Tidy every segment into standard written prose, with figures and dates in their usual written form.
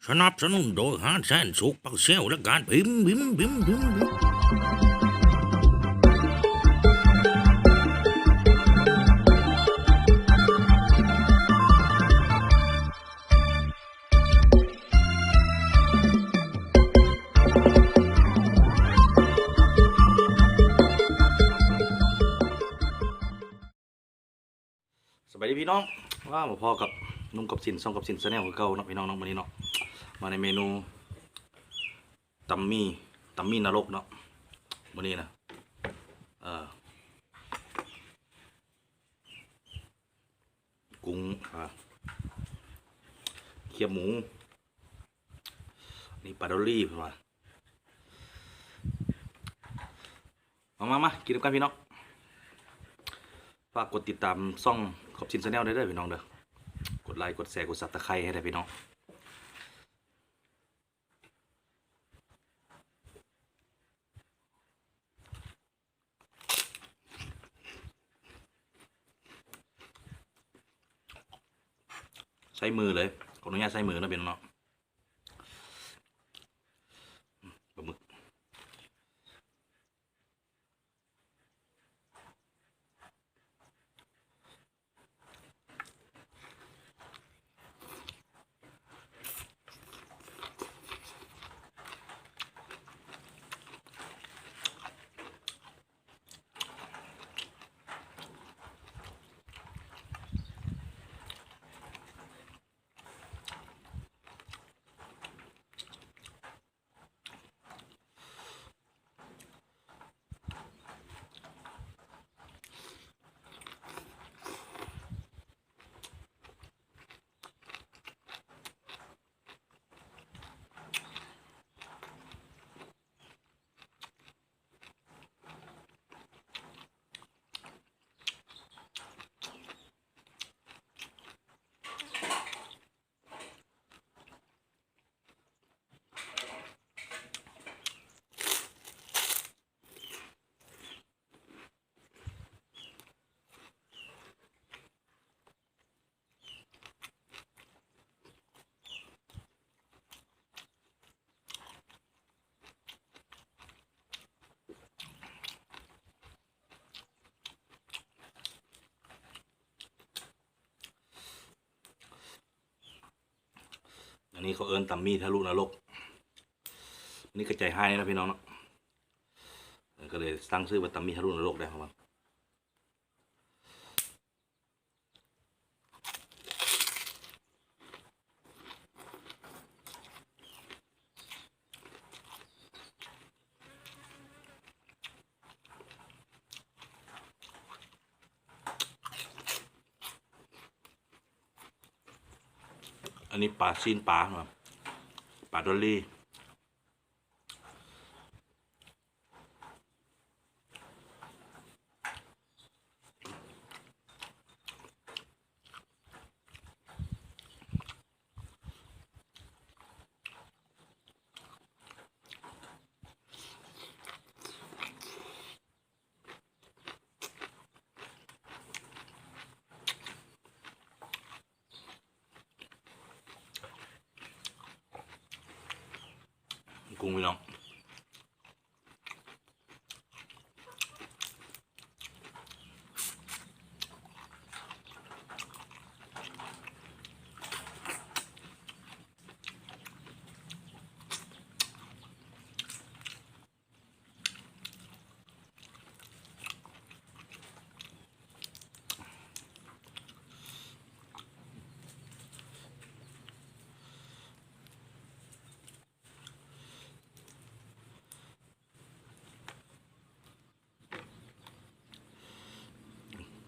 สนับสนุนโดยฮาร์ดแซนสุกปักเซลและการพิมพ์สวัสดีพี่น้องว่ามาพอกับนุ่มกับสินซ่องกับสินแนลคือเก่าเนาะพี่น้องเนาะวันนี้เนาะมาในเมนูตัมมี่นรกเนาะวันนี้นะกุ้งเขียบหมูนี่ปลาดอลลี่เพื่อนมากินกันพี่น้องฝากกดติดตามซ่องขอบชินแนลได้ด้วยพี่น้องเด้อกดไลค์กดแชร์กดซับสไครต์ให้ได้พี่น้องใช้มือเลยขออนุญาตใช้มือนะพี่น้องปลาหมึกอันนี้เขาเอิ้นตัมมี่ทะลุนรกอันนี้กระจายให้นะพี่น้องเนาะก็เลยตั้งชื่อว่าตัมมี่ทะลุนรกได้ครับอันนี้ปลาซีนปลาครับปลาดอลลี่กุ้งพี่น้อง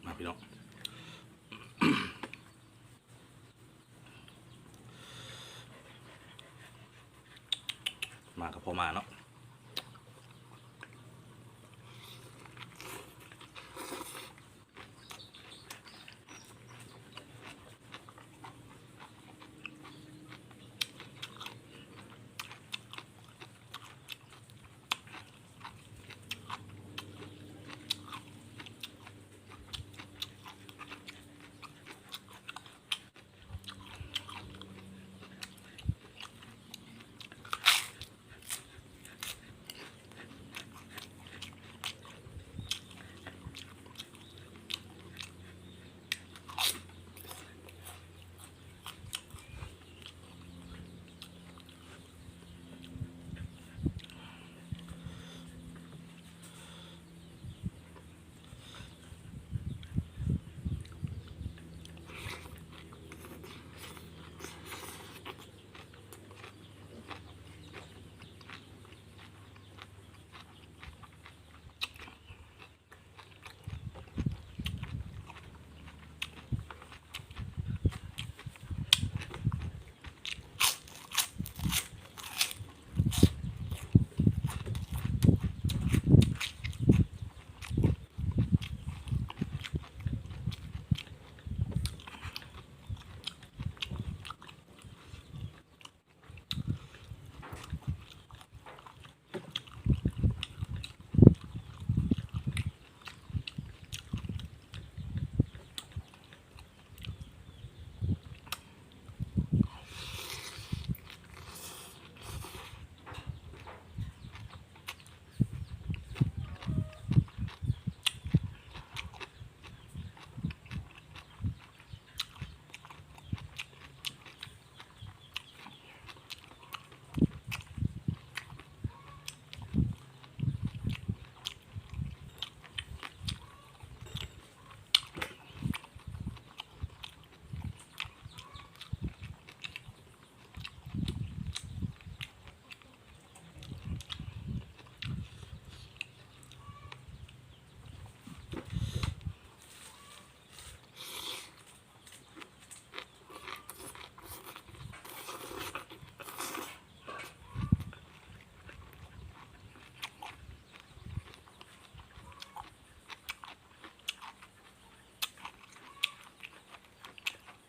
มาพี่น้องมากับพ่อมาเนาะ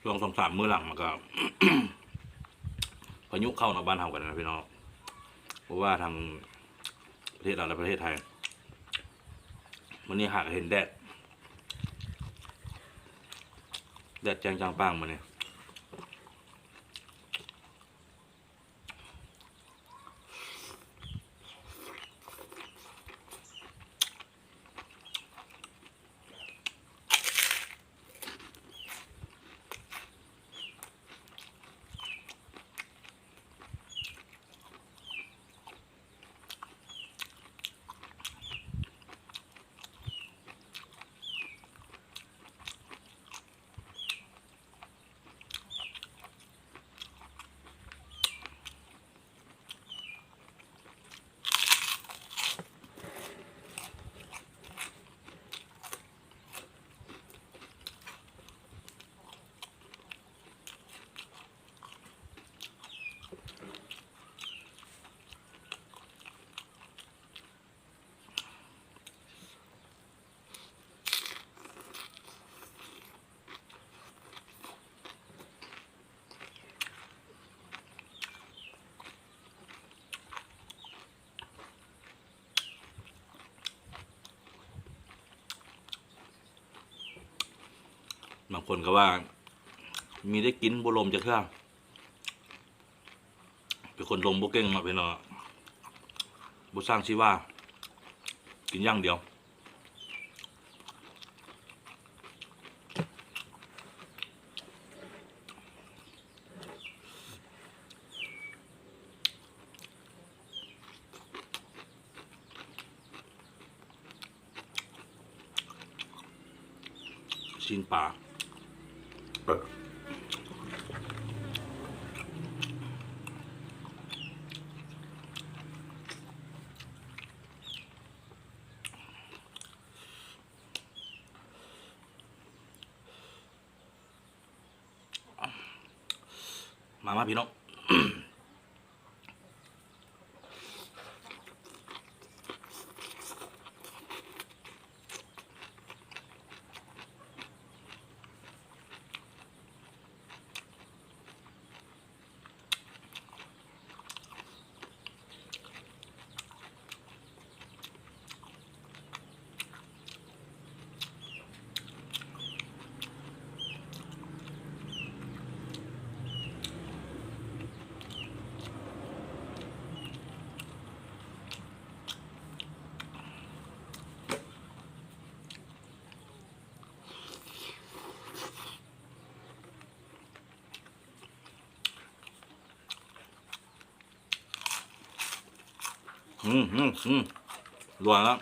ช่วง2-3 มื้อหลังมันก็ พายุเข้าในบ้านเฮากันนะพี่น้องเพราะว่าทางประเทศเราและประเทศไทยวันนี้หากเห็นแดดแจ้งจางปังมาเนี่ยบางคนก็ว่ามีได้กินบุลมจะเครื่องเป็นคนลมบุเก่งมาเป็นบุสร้างชีว่ากินอย่างเดียวชินปลามาพี่น้องรวยแล้ว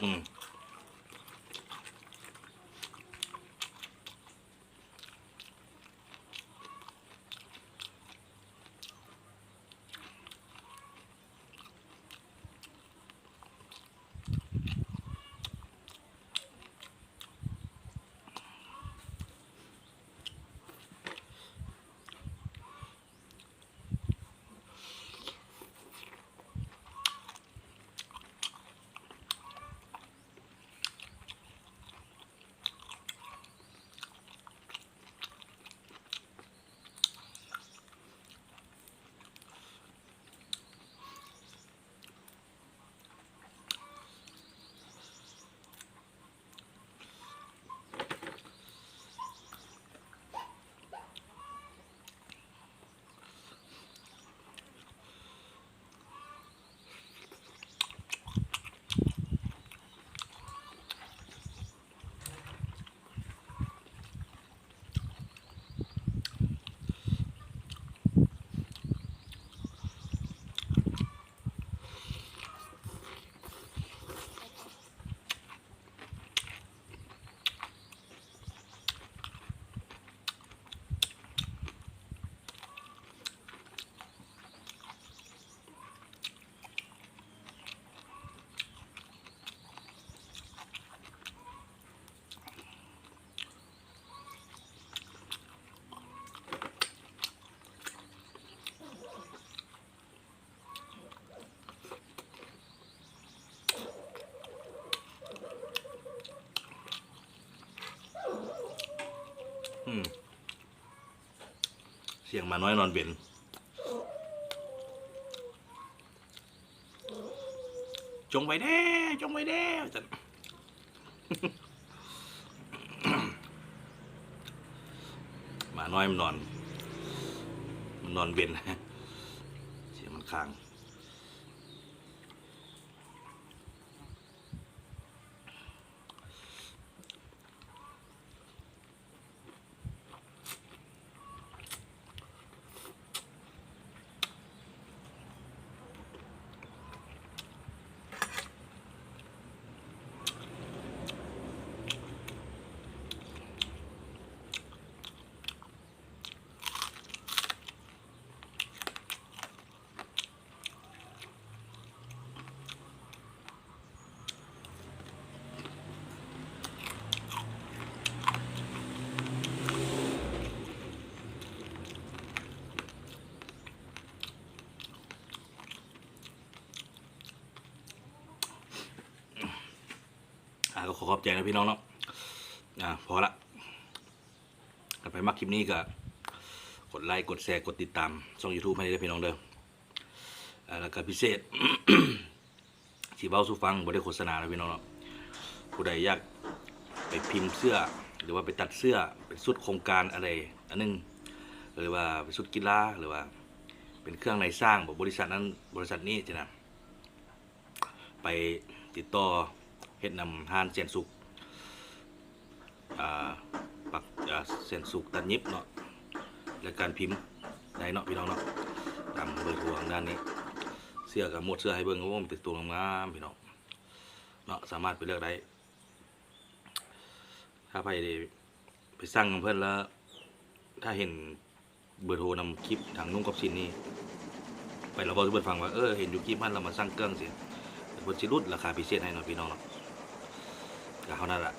เสียงมาน้อยนอนเบนจงไว้แน่จงไว้แน่จัน หมาน้อยมันนอนเบน เสียงมันค้างก็ขอบใจนะพี่น้องเนาะพอละกันไปมักคลิปนี้ก็กดไลค์กดแชร์กดติดตามช่อง YouTube ให้ได้พี่น้องเด้อแล้วก็พิเศษ สีเบ้าสู้ฟังบ่ได้โฆษณานะพี่น้องเนาะผู้ใดอยากไปพิมพ์เสื้อหรือว่าไปตัดเสื้อเป็นชุดโครงการอะไรอันนึงหรือว่าเป็นชุดกีฬาหรือว่าเป็นเครื่องในสร้างบริษัทนั้นบริษัทนี้จ้ะนะไปติดต่อเฮ็ดนำห้านเสียนสุกปักเสียนสุกตัดยิบเนาะและการพิมพ์ได้เนาะพี่น้องเนาะตามเบอร์โทรทางด้านนี้เสื้อกับหมดเสื้อให้เบิ่งเพราะว่ามันเป็นตัวงามพี่น้องเนาะสามารถไปเลือกได้ถ้าไปสั่งกับเพื่อนแล้วถ้าเห็นเบอร์โทรนำคลิปทางนุ่งกับสินนี่ไปเราบอกให้เพื่อนฟังว่าเห็นอยู่คลิปมันเรามาสั่งเครื่องสิเพื่อนสิลดราคาพิเศษให้เนาะพี่น้องเนาะก็เท่านั้นแหละ